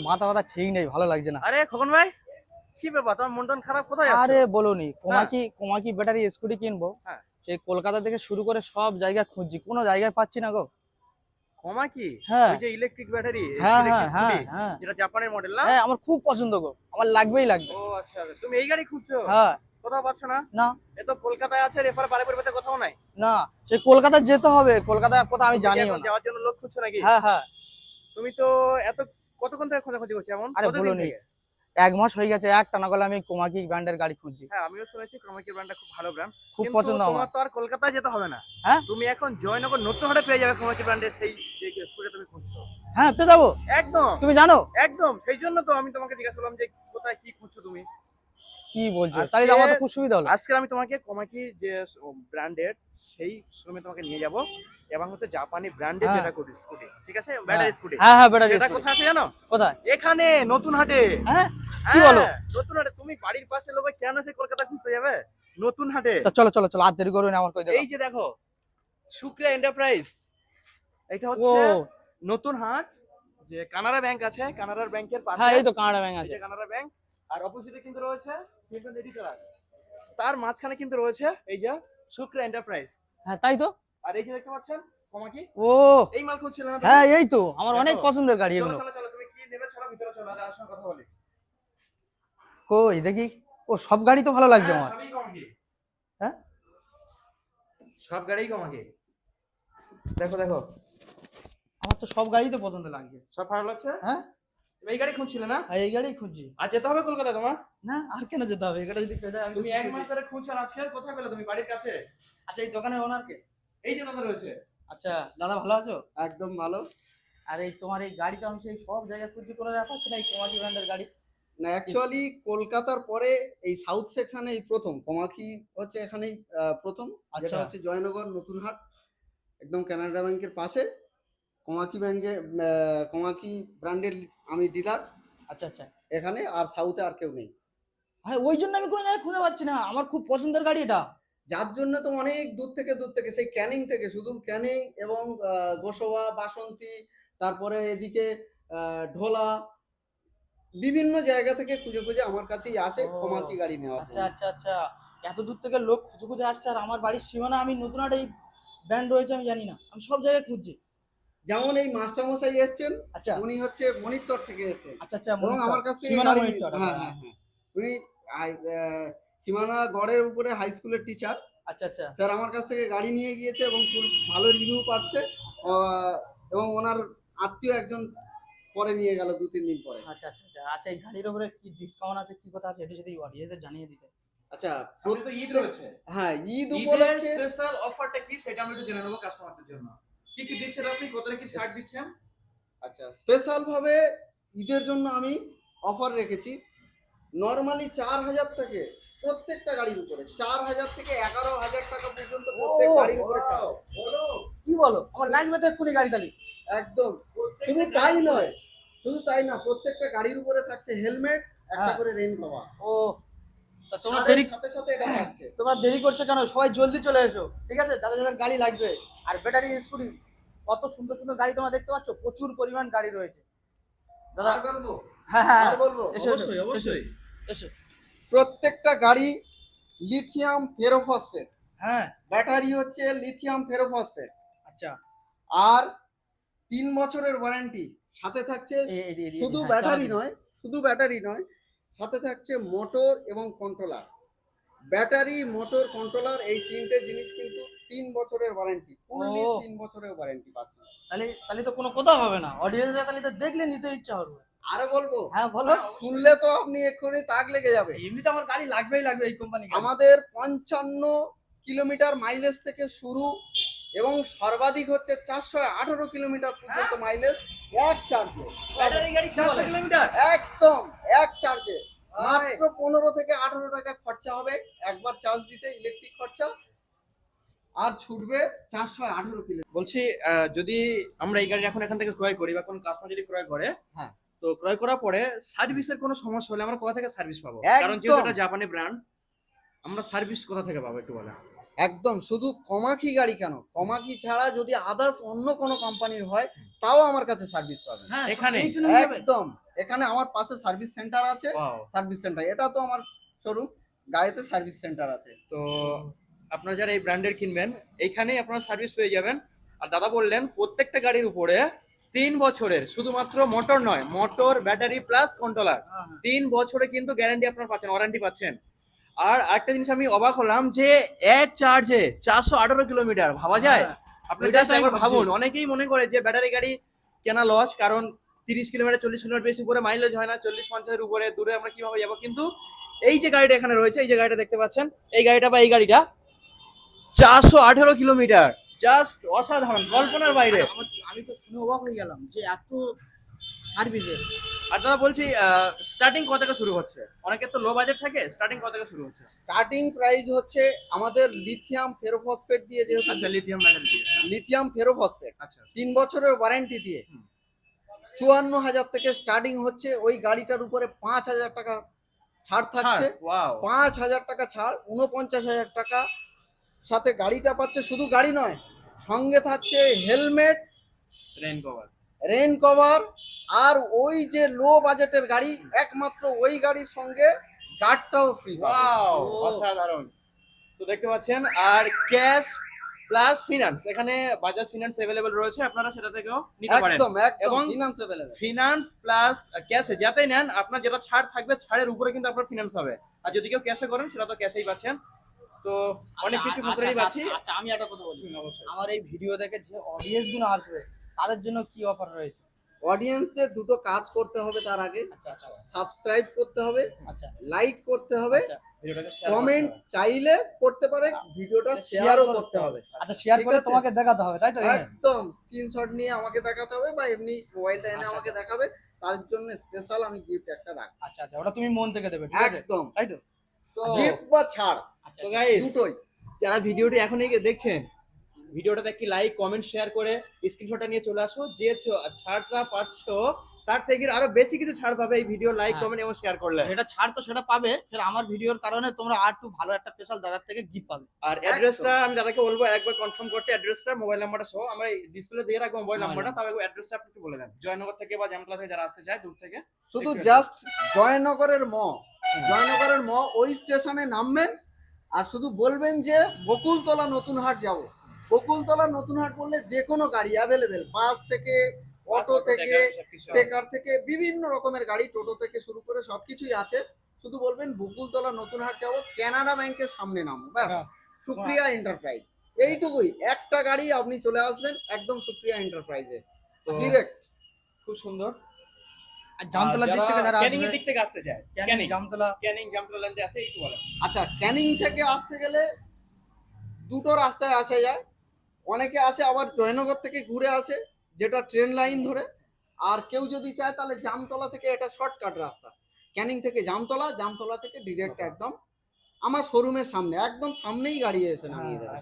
মাথা ব্যথা ঠিক নেই, ভালো লাগছে না। আরে খোকন ভাই, কি ব্যাপার, তোমার মন টন খারাপ, কোথায় যাচ্ছ? আরে বলোনি, কোমাকি ব্যাটারি স্কুটি কিনবো। হ্যাঁ। সেই কলকাতা থেকে শুরু করে সব জায়গা খুঁজছি, কোনো জায়গায় পাচ্ছি না গো। কমাকি? হ্যাঁ ওই যে ইলেকট্রিক ব্যাটারি, হ্যাঁ ইলেকট্রিক হ্যাঁ স্কুটি, হ্যাঁ হ্যাঁ যেটা জাপানের মডেল না? হ্যাঁ, আমার খুব পছন্দ গো, আমার লাগবেই লাগবে। ও আচ্ছা আচ্ছা, তুমি এই গাড়ি খুঁজছো? হ্যাঁ। কোথাও পাচ্ছ না? না এ তো কলকাতায় আছে, এরপরে পারে কোথাও নাই। না, সে কলকাতা যেতে হবে, কলকাতায় কোথাও আমি তুমি কি জানিও এখন না। যাওয়ার জন্য লোক খুঁজছো নাকি? হ্যাঁ হ্যাঁ। তুমি তো এত কতক্ষণ থেকে খোঁজাখুঁজি করছো এমন? আরে কতদিন বলোনি, থেকে? 1 মাস হয়ে গেছে, এক টানা গলে আমি কোমাকি ব্র্যান্ডের গাড়ি খুঁজছি। হ্যাঁ, আমিও শুনেছি কমাকি ব্র্যান্ডটা খুব ভালো ব্র্যান্ড। খুব কিন্তু পছন্দ তোমার আমার। তো আর কলকাতায় যেতে হবে না। হ্যাঁ তুমি এখন জয়নগর নতুন হাটে পেয়ে যাবে কমাকি ব্র্যান্ডের সেই যে স্কুটি তুমি খুঁজছো। হ্যাঁ, পেয়ে যাবো। একদম তুমি জানো? একদম, সেই জন্য তো আমি তোমাকে জিজ্ঞাসা করলাম যে কোথায় কি খুঁজছো তুমি। কি বলছো, তাহলে তো আজকে আমার তো খুব সুবিধা হলো। আজকে আমি তোমাকে কমাকি যে ব্র্যান্ডের সেই শোরুমে তোমাকে নিয়ে যাব, এবং হচ্ছে জাপানি ব্র্যান্ডের হ্যাঁ যেটা স্কুটি, ঠিক আছে, ব্যাটারি স্কুটি। হ্যাঁ হ্যাঁ, ব্যাটারি সেটা স্কুটি। কোথায় আছে জানো? কোথায়? এখানে নতুন হাটে। হ্যাঁ, কি হ্যাঁ, বলো? নতুন হাটে। তুমি বাড়ির পাশে লোক কেন সে কলকাতা খুঁজতে যাবে? নতুন হাটে। তো চলো চলো চলো, আর দেরি করবে না, আমার কই দেখো। এই যে দেখো, শুক্রিয়া এন্টারপ্রাইজ, এটা ও হচ্ছে নতুন হাট। যে কানাড়া ব্যাংক আছে, কানাড়ার ব্যাংকের পাশে। হ্যাঁ, এই তো কানাডা ব্যাংক এই আছে। যে কানাড়া ব্যাংক, আর অপোজিটে কিন্তু রয়েছে চিলড্রেন এডিটরাস। তার মাঝখানে কিন্তু রয়েছে এই যে শুক্রিয়া এন্টারপ্রাইজ। হ্যাঁ তাই তো। আর এই যে দেখতে পাচ্ছেন কমাকি, ও এই মাল খুঁজছিলেন না তুমি? হ্যাঁ, এই তো আমার অনেক দেখো। পছন্দের গাড়ি চলো এগুলো। চলো চলো, তুমি কি নেবে চলো ভিতরে চলো, আর সঙ্গে কথা বলি। কই দেখি। ও, সব গাড়ি তো ভালো লাগছে হ্যাঁ, আমার। সবই কমাকি। হ্যাঁ, সব গাড়িই কমাকি। দেখো দেখো, আমার তো সব গাড়ি তো পছন্দ লাগছে। সব ভালো লাগছে। হ্যাঁ, তুমি এই গাড়ি খুঁজছিলে না? আর এই গাড়ি খুঁজছি। আর যেতে হবে কলকাতা তোমার? না, আর কেন যেতে হবে, এই গাড়ি যদি পেয়ে যায় আমি তো তুমি এক খুশি। মাস ধরে খুঁজছো, আর আজকে কোথায় পেলে তুমি? বাড়ির কাছে। আচ্ছা, এই দোকানের ওনার কে? এই যে দাদা রয়েছে। আচ্ছা দাদা, ভালো আছো? একদম ভালো। আর এই তোমার এই গাড়ি তো আমি সেই সব জায়গায় খুঁজছি, কোনো জায়গা পাচ্ছি না, এই কোমাকি ব্র্যান্ডের গাড়ি। না, অ্যাকচুয়ালি কলকাতার পরে এই সাউথ সেকশনে এই প্রথম কমাকি হচ্ছে, এখানেই প্রথম। যেটা আচ্ছা হচ্ছে জয়নগর নতুন হাট, একদম কানাডা ব্যাংকের পাশে। কমাকি ব্যাংকের কমাকি ব্র্যান্ডের আমি ডিলার আচ্ছা আচ্ছা। এখানে, আর সাউথে আর কেউ নেই। হ্যাঁ, ওই জন্য আমি কোনো জায়গায় খুঁজে পাচ্ছি না, আমার খুব পছন্দের গাড়ি এটা। যার জন্য তো অনেক দূর থেকে সেই ক্যানিং থেকে, শুধু ক্যানিং এবং গোসবা, বাসন্তী, তারপরে এদিকে ঢোলা, বিভিন্ন জায়গা থেকে খুঁজে খুঁজে আমার কাছেই আসে ও, কমাকি গাড়ি নেওয়ার আচ্ছা জন্য। আচ্ছা আচ্ছা। এত দূর থেকে লোক খুঁজে খুঁজে আসছে, আর আমার বাড়ির সীমানা, আমি নতুন একটা এই ব্র্যান্ড রয়েছে আমি জানি না, আমি সব জায়গায় খুঁজছি। যেমন এই মাস্টারমশাই এসছেন, আচ্ছা উনি হচ্ছে মনিত্তর থেকে এসেছেন, আচ্ছা আচ্ছা, এবং আমার কাছ থেকে সীমানা গাড়ি মনিটর। হ্যাঁ হ্যাঁ হ্যাঁ, উনি সীমানা গড়ের উপরে হাই স্কুলের টিচার। আচ্ছা আচ্ছা স্যার আমার কাছ থেকে গাড়ি নিয়ে গিয়েছে এবং খুব ভালো রিভিউ পাচ্ছে। এবং ওনার আত্মীয় একজন পরে নিয়ে গেল 2-3 দিন পরে। আচ্ছা আচ্ছা আচ্ছা আচ্ছা। এই গাড়ির উপরে কি ডিসকাউন্ট আছে, কি কথা আছে, এটা যদি অডিয়েন্সদের জানিয়ে দিতে। আচ্ছা, সামনে তো ঈদ রয়েছে। হ্যাঁ, ঈদ ঈদের উপলক্ষে স্পেশাল অফারটা কি সেটা আমরা একটু জেনে নেবো কাস্টমারদের জন্য। কি কি দিচ্ছেন আপনি, কত কি ছাড় দিচ্ছেন? আচ্ছা, স্পেশাল ভাবে ঈদের জন্য আমি অফার রেখেছি। নরমালি 4,000 থেকে প্রত্যেকটা গাড়ির উপরে, 4,000 থেকে 11,000 টাকা পর্যন্ত প্রত্যেক গাড়ির উপরে ছাড়। বলো। কি বলো, আমার লাগবে তো এক্ষুনি গাড়ি তাহলে। একদম। শুধু তাই নয়, শুধু তাই না, প্রত্যেকটা গাড়ির উপরে থাকছে হেলমেট, একটা হ্যাঁ। করে রেইন কভার। ও, তা তোমরা ছাড়ের দেরি সাথে সাথে এটা থাকছে। তোমরা দেরি করছো কেন, সবাই জলদি চলে এসো, ঠিক আছে, যাদের যাদের গাড়ি লাগবে। আর ব্যাটারি স্কুটি, কত সুন্দর সুন্দর গাড়ি তোমরা দেখতে পাচ্ছ, প্রচুর পরিমাণ গাড়ি রয়েছে দাদা। আর বলবো, হ্যাঁ হ্যাঁ আর বলবো, এসো এসো অবশ্যই অবশ্যই। এসো। প্রত্যেকটা গাড়ি লিথিয়াম ফেরোফসফেট, হ্যাঁ। ব্যাটারি হচ্ছে লিথিয়াম ফেরোফসফেট, আচ্ছা। আর 3 বছরের ওয়ারেন্টি। সাথে থাকছে শুধু হ্যাঁ, ব্যাটারি নয়, শুধু ব্যাটারি নয়, সাথে থাকছে মোটর এবং কন্ট্রোলার। ব্যাটারি, মোটর, কন্ট্রোলার, এই তিনটে জিনিস কিন্তু 3 বছরের ওয়ারেন্টি, ফুললি ও। 3 বছরের ওয়ারেন্টি পাচ্ছেন। তাহলে তাহলে তো কোনো কথা হবে না, অডিয়েন্সরা তাহলে তো দেখলে নিতে ইচ্ছা হবে। আরে বলবো, হ্যাঁ বলো। শুনলে তো আপনি এক্ষুনি তাক লেগে যাবে। এমনিতে আমার গাড়ি লাগবেই লাগবে এই কোম্পানি। আমাদের 55 কিলোমিটার মাইলেজ থেকে শুরু, এবং সর্বাধিক হচ্ছে 418 কিলোমিটার পর্যন্ত মাইলেজ এক চার্জে। ব্যাটারি গাড়ি 400 কিলোমিটার। একদম এক চার্জে মাত্র 15 থেকে 18 টাকা খরচা হবে একবার চার্জ দিতে, ইলেকট্রিক খরচা, আর ছুটবে 418 কিলোমিটার। বলছি, যদি আমরা এই গাড়ি এখন এখান থেকে ক্রয় করি, বা কোন কাস্টমার যদি ক্রয় করে, হ্যাঁ, তো ক্রয় করার পরে সার্ভিসের কোনো সমস্যা হলে আমরা কোথা থেকে সার্ভিস পাবো? কারণ একদম। যেহেতু এটা জাপানি ব্র্যান্ড, আমরা সার্ভিস কোথা থেকে পাবো একটু বলেন। একদম, শুধু কমাকি গাড়ি কেন, কমাকি ছাড়া যদি আদার্স অন্য কোনো কোম্পানির হয়, তাও আমার কাছে সার্ভিস পাবেন। হ্যাঁ, এখানে? এইখানে হয়ে যাবে। একদম এখানে আমার পাশে সার্ভিস সেন্টার আছে, Wow. সার্ভিস সেন্টার এটা তো আমার শোরুম, গায়েতে সার্ভিস সেন্টার আছে। তো আপনারা যারা এই ব্র্যান্ডের কিনবেন এইখানেই আপনারা সার্ভিস পেয়ে যাবেন। আর দাদা বললেন প্রত্যেকটা গাড়ির উপরে 3 বছরের শুধুমাত্র মোটর নয়, মোটর, ব্যাটারি প্লাস কন্ট্রোলার, 3 বছরে কিন্তু গ্যারান্টি আপনারা পাচ্ছেন, ওয়ারেন্টি পাচ্ছেন। আর আরেকটা জিনিস আমি অবাক হলাম যে এক চার্জে 418 কিলোমিটার, ভাবা যায়? আপনি ওইটাই জাস্ট তো আমি একবার ভাবছি। ভাবুন, অনেকেই মনে করে যে ব্যাটারি গাড়ি কেনা লস, কারণ 30 কিলোমিটার 40 কিলোমিটার বেশি উপরে মাইলেজ হয় না, 40-50-এর উপরে দূরে আমরা কিভাবে যাবো। কিন্তু এই যে গাড়িটা এখানে রয়েছে, এই যে গাড়িটা দেখতে পাচ্ছেন, এই গাড়িটা বা এই গাড়িটা 418 কিলোমিটার, জাস্ট অসাধারণ, কল্পনার বাইরে। আমি তো শুনে অবাক হয়ে গেলাম যে এত সার্ভিসের। আর দাদা বলছি স্টার্টিং কত থেকে শুরু হচ্ছে? অনেকের তো লো বাজেট থাকে, স্টার্টিং কত থেকে শুরু হচ্ছে? স্টার্টিং প্রাইস হচ্ছে আমাদের লিথিয়াম ফেরোফসফেট দিয়ে, যেহেতু আচ্ছা, লিথিয়াম ব্যাটারি দিয়ে। লিথিয়াম ফেরোফসফেট আচ্ছা, 3 বছরের ওয়ারেন্টি দিয়ে হুম। 54,000 থেকে স্টার্টিং হচ্ছে। ওই গাড়িটার উপরে 5,000 টাকা ছাড় থাকছে, ওয়াও, 5,000 টাকা ছাড়, 49,000 টাকা সাথে গাড়িটা পাচ্ছে। শুধু গাড়ি নয়, সঙ্গে থাকছে helmet, rain cover. Rain cover, আর ওই যে লো বাজেটের গাড়ি একমাত্র ওই গাড়ির সঙ্গে গার্ডটাও ফ্রি। ওয়াও, অসাধারণ। তো দেখতে পাচ্ছেন, আর ক্যাশ প্লাস ফিনান্স, এখানে বাজাজ ফিনান্স अवेलेबल রয়েছে, আপনারা সেটা থেকেও নিতে পারেন। একদম একদম এবং ফিনান্স अवेलेबल। ফিনান্স প্লাস ক্যাশে যাতেই নেন, আপনার যেটা ছাড় থাকবে ছাড়ের উপরে কিন্তু আপনার ফিনান্স হবে। আর যদি কেউ ক্যাশে করেন সেটা তো ক্যাশেই পাচ্ছেন। তো অনেক কিছু ফ্যাসিলিটি পাচ্ছি। আচ্ছা, আমি একটা কথা বলি। অবশ্যই। আমার এই ভিডিও দেখে যে অডিয়েন্স গুলো আসবে তাদের জন্য কি অফার রয়েছে? অডিয়েন্সদের দুটো কাজ করতে হবে তার আগে। আচ্ছা আচ্ছা সাবস্ক্রাইব করতে হবে, আচ্ছা লাইক করতে হবে, আচ্ছা। ভিডিওটাকে শেয়ার কমেন্ট চাইলে করতে পারে, ভিডিওটা শেয়ারও করতে হবে। আচ্ছা, শেয়ার ঠিক করে আছে? তোমাকে দেখাতে হবে, তাই তো? একদম স্ক্রিনশট নিয়ে আমাকে দেখাতে হবে বা এমনি মোবাইলটা এনে আচ্ছা, আমাকে আচ্ছা। দেখাবে। তার জন্য স্পেশাল আমি গিফট একটা রাখবো। আচ্ছা আচ্ছা, ওটা তুমি মন থেকে দেবে, ঠিক আছে? একদম তাই তো? তো গিফট বা ছাড় তো গাইস, দুটোই। যারা ভিডিওটি এখনই দেখছেন, ভিডিওটাতে একটি লাইক, কমেন্ট, শেয়ার করে স্ক্রিনশটটা নিয়ে চলে আসো। যে ছাড়টা পাচ্ছ তার থেকে আরো বেশি কিছু ছাড় পাবে এই ভিডিও লাইক, হ্যাঁ। কমেন্ট এবং শেয়ার করলে। যেটা ছাড় তো সেটা পাবে, সেটা আমার ভিডিওর কারণে তোমরা আর একটু ভালো একটা স্পেশাল দাদার থেকে গিফট পাবে। আর অ্যাড্রেসটা আমি দাদাকে বলবো একবার কনফার্ম করতে, অ্যাড্রেসটা, মোবাইল নাম্বারটা সহ আমরা ডিসপ্লে দিয়ে রাখবো মোবাইল নাম্বারটা, তবে অ্যাড্রেসটা আপনি একটু বলে দেন। জয়নগর থেকে বা জামতলা থেকে যারা আসতে চায় দূর থেকে, শুধু একটু জাস্ট জয়নগরের ওই স্টেশনে নামবেন আর শুধু বলবেন যে বকুলতলা নতুন হাট যাব। বকুলতলা নতুন হাট বললে যে কোনো গাড়ি অ্যাভেলেবেল, বাস থেকে, অটো থেকে, ট্রেকার থেকে, বিভিন্ন রকমের গাড়ি, টোটো থেকে শুরু করে সবকিছুই আছে। শুধু বলবেন বকুলতলা নতুন হাট যাব, কানাডা ব্যাংকের সামনে নামো, ব্যাস। হ্যাঁ। সুপ্রিয়া এন্টারপ্রাইজ, এইটুকুই, একটা গাড়ি আপনি চলে আসবেন একদম সুপ্রিয়া এন্টারপ্রাইজে তো- ডিরেক্ট। খুব সুন্দর। আর জামতলার দিক থেকে যারা ক্যানিং এর আসবে, দিক থেকে আসতে চায়, ক্যানিং, জামতলা, জামতলা লাইনে আসে একটু বলেন। আচ্ছা, ক্যানিং থেকে আসতে গেলে দুটো রাস্তায় আসা যায়। অনেকে আসে আবার জয়নগর থেকে ঘুরে আসে, যেটা ট্রেন লাইন ধরে। আর কেউ যদি চায় তাহলে জামতলা থেকে, এটা শর্টকাট রাস্তা, ক্যানিং থেকে জামতলা, জামতলা থেকে ডিরেক্ট একদম আমার শোরুমের সামনে, একদম সামনেই গাড়ি এসে নামিয়ে দেবে।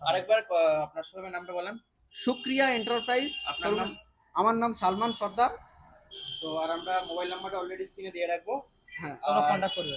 আরেকবার আপনার শোরুমের নামটা বলেন। সুপ্রিয়া এন্টারপ্রাইজ। আপনার নাম? আমার নাম সালমান সর্দার। তো আর আমরা মোবাইল নাম্বারটা অলরেডি স্ক্রিনে দিয়ে রাখবো। হ্যাঁ, তোমরা আর- কন্ট্যাক্ট করবে।